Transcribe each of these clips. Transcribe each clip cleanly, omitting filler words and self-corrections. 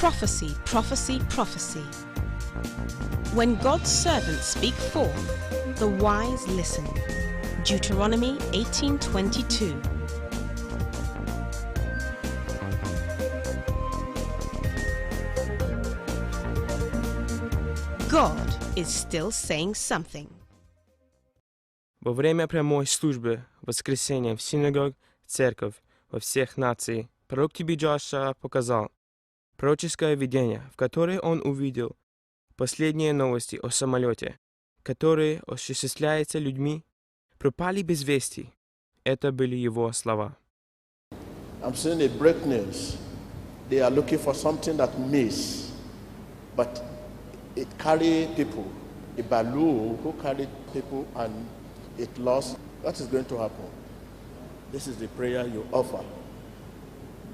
Prophecy, prophecy, prophecy. When God's servants speak forth, the wise listen. Deuteronomy 18:22. God is still saying something. Во время прямой службы воскресения в синагог, церковь во всех наций, пророк Джошуа показал пророческое видение, в которое он увидел последние новости о самолете, которые осуществляются людьми, пропали без вести. Это были его слова. I'm seeing a break news. They are looking for something that miss, but it carry people. A balloon who carried people and it lost. What is going to happen? This is the prayer you offer.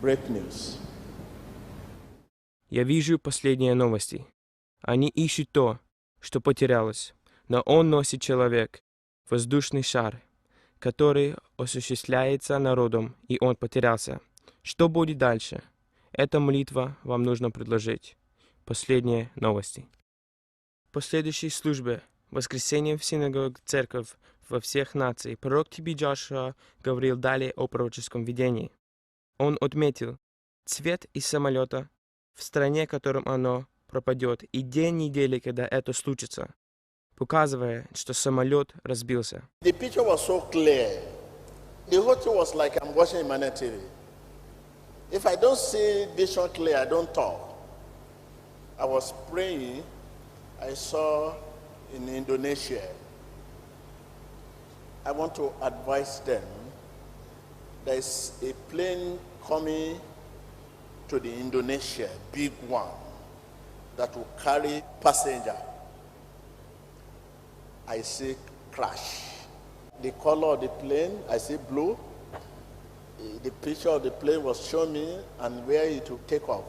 Break news. Я вижу последние новости. Они ищут то, что потерялось, но он носит человек, воздушный шар, который осуществляется народом, и он потерялся. Что будет дальше? Эта молитва вам нужно предложить. Последние новости. В последующей службе, воскресенье в синагог, церковь во всех наций, пророк Джошуа говорил далее о пророческом видении. Он отметил цвет из самолета в стране, в котором оно пропадет, и день недели, когда это случится, показывая, что самолет разбился. The picture was so clear. The whole thing was like I'm watching Human TV. If I don't see vision clear, I don't talk. I was praying. I saw in Indonesia. I want to advise them. There is a plane coming to the Indonesia, big one, that will carry passenger. I see crash. The color of the plane, I see blue. The picture of the plane was showing me and where it will take off,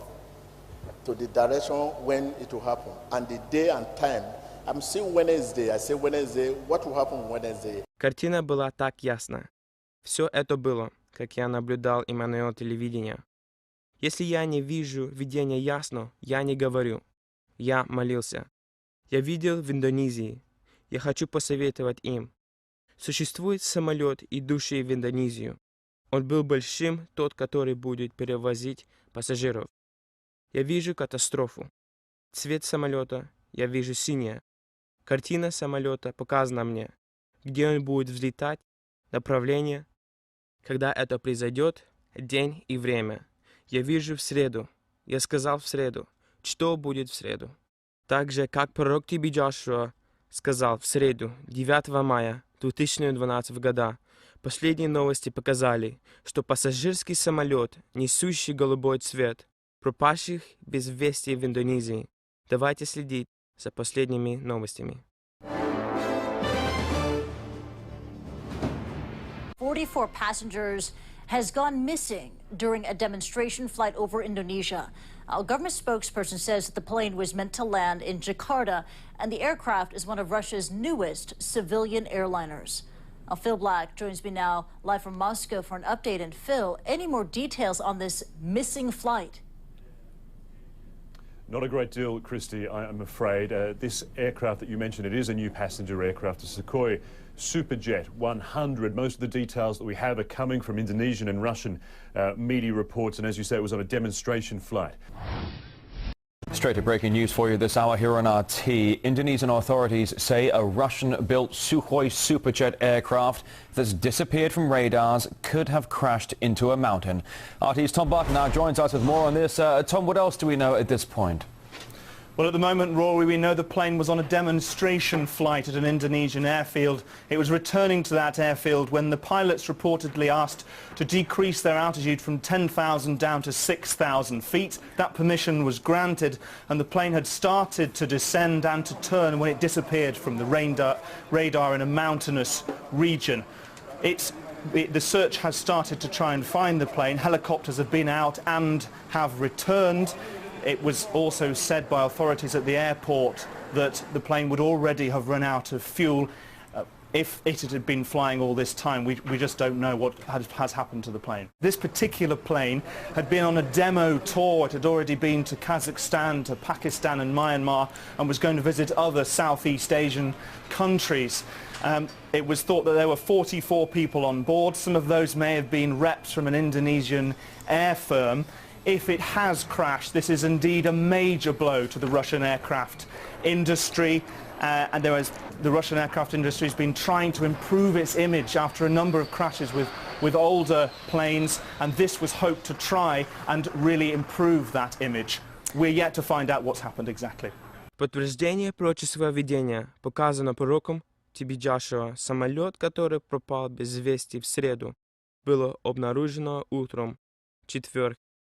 to the direction when it will happen, and the day and time. I'm seeing Wednesday. I say Wednesday. What will happen Wednesday? Картина была так ясна. Все это было, как я наблюдал Иммануил телевидения. Если я не вижу видение ясно, я не говорю. Я молился. Я видел в Индонезии. Я хочу посоветовать им. Существует самолет, идущий в Индонезию. Он был большим, тот, который будет перевозить пассажиров. Я вижу катастрофу. Цвет самолета я вижу синий. Картина самолета показана мне, где он будет взлетать, направление. Когда это произойдет, день и время. Я вижу в среду. Я сказал в среду. Что будет в среду? Так же, как пророк Джошуа сказал в среду, 9 мая 2012 года, последние новости показали, что пассажирский самолет, несущий голубой цвет, пропавших без вести в Индонезии. Давайте следить за последними новостями. 44 passengers has gone missing during a demonstration flight over Indonesia. A government spokesperson says that the plane was meant to land in Jakarta, and the aircraft is one of Russia's newest civilian airliners. Phil Black joins me now live from Moscow for an update. And Phil, any more details on this missing flight? Not a great deal, Christy, I'm afraid. This aircraft that you mentioned, it is a new passenger aircraft, a Sukhoi Superjet 100. Most of the details that we have are coming from Indonesian and Russian media reports, and as you say, it was on a demonstration flight. Straight to breaking news for you this hour here on RT. Indonesian authorities say a Russian-built Sukhoi Superjet aircraft that's disappeared from radars could have crashed into a mountain. RT's Tom Barton now joins us with more on this. Tom, what else do we know at this point? Well, at the moment, Rory, we know the plane was on a demonstration flight at an Indonesian airfield. It was returning to that airfield when the pilots reportedly asked to decrease their altitude from 10,000 down to 6,000 feet. That permission was granted, and the plane had started to descend and to turn when it disappeared from the radar in a mountainous region. The search has started to try and find the plane. Helicopters have been out and have returned. It was also said by authorities at the airport that the plane would already have run out of fuel. if it had been flying all this time, we just don't know what has happened to the plane. This particular plane had been on a demo tour. It had already been to Kazakhstan, to Pakistan and Myanmar, and was going to visit other Southeast Asian countries. It was thought that there were 44 people on board. Some of those may have been reps from an Indonesian air firm. If it has crashed, this is indeed a major blow to the Russian aircraft industry. And the Russian aircraft industry has been trying to improve its image after a number of crashes with older planes, and this was hoped to try and really improve that image. We're yet to find out what's happened exactly. Подтверждение пророческого видения показано пророком тебе Джошуа. Самолет, который пропал без вести в среду, было обнаружено утром четверг,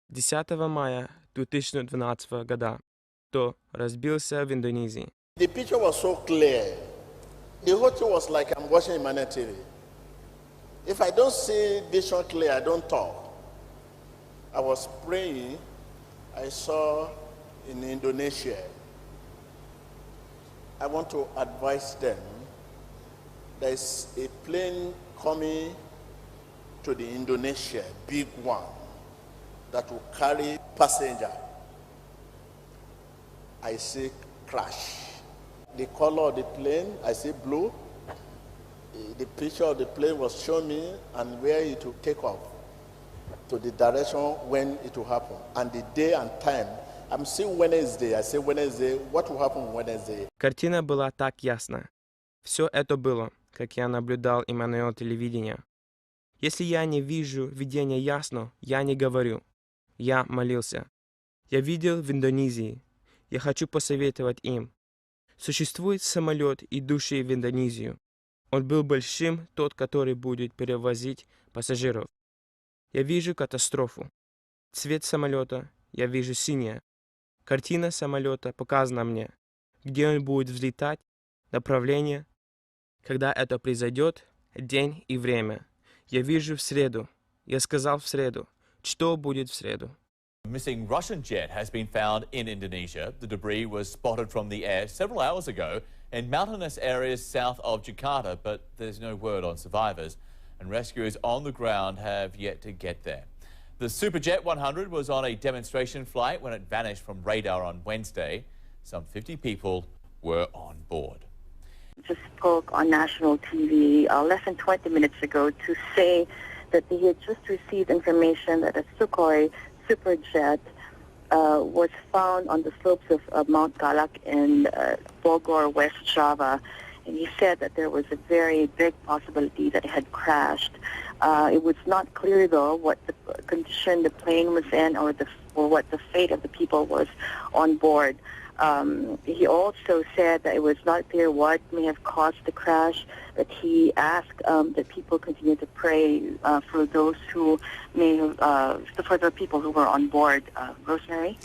10 мая 2012 года, то разбился в Индонезии. The picture was so clear. The whole thing was like I'm watching Emmanuel TV. If I don't see vision clear, I don't talk. I was praying. I saw in Indonesia. I want to advise them. There's a plane coming to the Indonesia, big one, that will carry passenger. I see crash. The color of the plane, I see blue. The picture of the plane was showing me and where it will take off, to the direction when it will happen, and the day and time. I'm seeing Wednesday. I say Wednesday. What will happen Wednesday? Картина была так ясна. Все это было, как я наблюдал именно телевидение. Если я не вижу видение ясно, я не говорю. Я молился. Я видел в Индонезии. Я хочу посоветовать им. Существует самолет, идущий в Индонезию. Он был большим, тот, который будет перевозить пассажиров. Я вижу катастрофу. Цвет самолета я вижу синий. Картина самолета показана мне. Где он будет взлетать, направление. Когда это произойдет, день и время. Я вижу в среду. Я сказал в среду. Что будет в среду? A missing Russian jet has been found in Indonesia. The debris was spotted from the air several hours ago in mountainous areas south of Jakarta, but there's no word on survivors, and rescuers on the ground have yet to get there. The Superjet 100 was on a demonstration flight when it vanished from radar on Wednesday. Some 50 people were on board. Just spoke on national TV less than 20 minutes ago to say that he had just received information that a Sukhoi Superjet was found on the slopes of Mount Galak in Bogor, West Java. And he said that there was a very big possibility that it had crashed. It was not clear, though, what the condition the plane was in or what the fate of the people was on board. He also said that it was not clear what may have caused the crash, but he asked that people continue to pray for those who may have, for the people who were on board. Rosemary?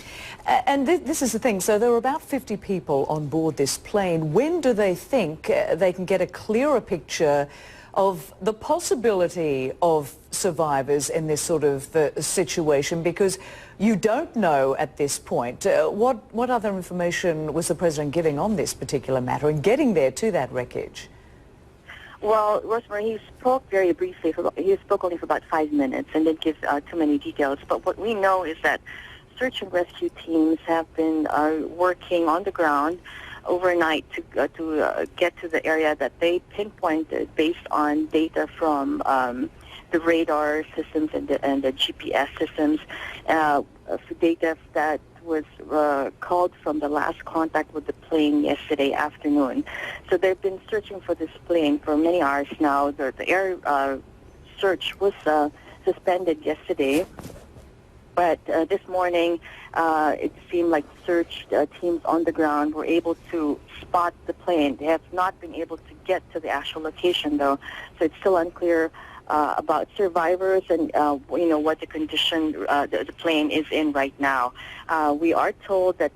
And this is the thing, so there were about 50 people on board this plane. When do they think they can get a clearer picture of the possibility of survivors in this sort of situation? Because you don't know at this point. What other information was the President giving on this particular matter and getting there to that wreckage? Well, Rosemary, he spoke very briefly. He spoke only for about 5 minutes and didn't give too many details. But what we know is that search and rescue teams have been working on the ground overnight to get to the area that they pinpointed based on data from the radar systems and the GPS systems, data that was called from the last contact with the plane yesterday afternoon. So they've been searching for this plane for many hours now. The air search was suspended yesterday. But this morning, it seemed like search teams on the ground were able to spot the plane. They have not been able to get to the actual location, though, so it's still unclear about survivors and what the condition the plane is in right now. We are told that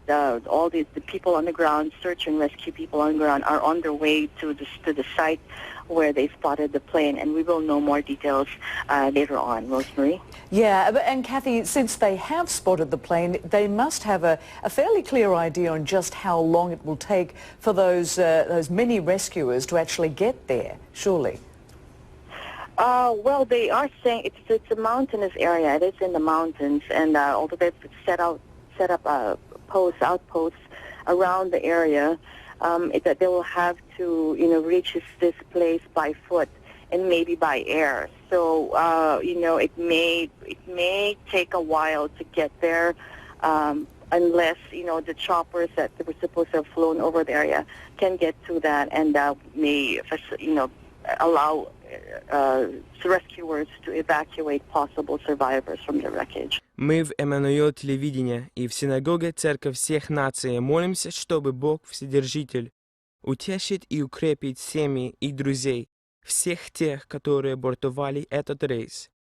all the people on the ground, search and rescue people on the ground, are on their way to the site where they spotted the plane, and we will know more details later on. Rosemary? Yeah, and Kathy, since they have spotted the plane, they must have a fairly clear idea on just how long it will take for those many rescuers to actually get there, surely. Well, they are saying it's a mountainous area. It is in the mountains, and although they've set up outposts around the area, that they will have to, reach this place by foot and maybe by air. So, it may take a while to get there, unless, the choppers that they were supposed to have flown over the area can get to that and may, allow rescuers to evacuate possible survivors from the wreckage. Мы в Эммануил телевидение и в синагоге Церковь всех наций молимся, чтобы Бог Вседержитель утешит и укрепит семьи и друзей всех тех, которые бортовали этот рейс.